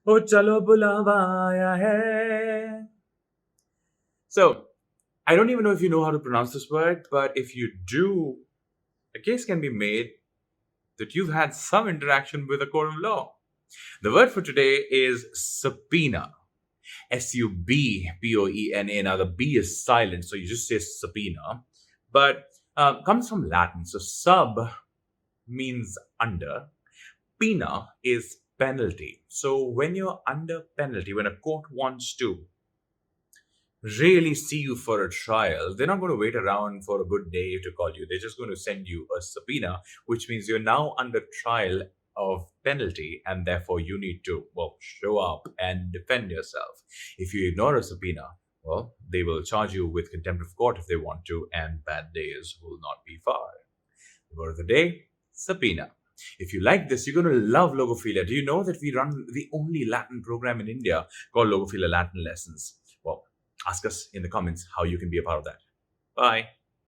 ओ चलो बुलावा आया है. So, I don't even know if you know how to pronounce this word, but if you do, a case can be made that you've had some interaction with a court of law. The word for today is subpoena. S-U-B-P-O-E-N-A. Now, the B is silent, so you just say subpoena. But comes from Latin. So, sub means under. Pena is penalty. So, when you're under penalty, when a court wants to really see you for a trial, they're not going to wait around for a good day to call you. They're just going to send you a subpoena, which means you're now under trial of penalty, and therefore you need to, show up and defend yourself. If you ignore a subpoena, they will charge you with contempt of court if they want to, and bad days will not be far. The word of the day, subpoena. If you like this, you're going to love Logophilia. Do you know that we run the only Latin program in India called Logophilia Latin Lessons? Ask us in the comments how you can be a part of that. Bye.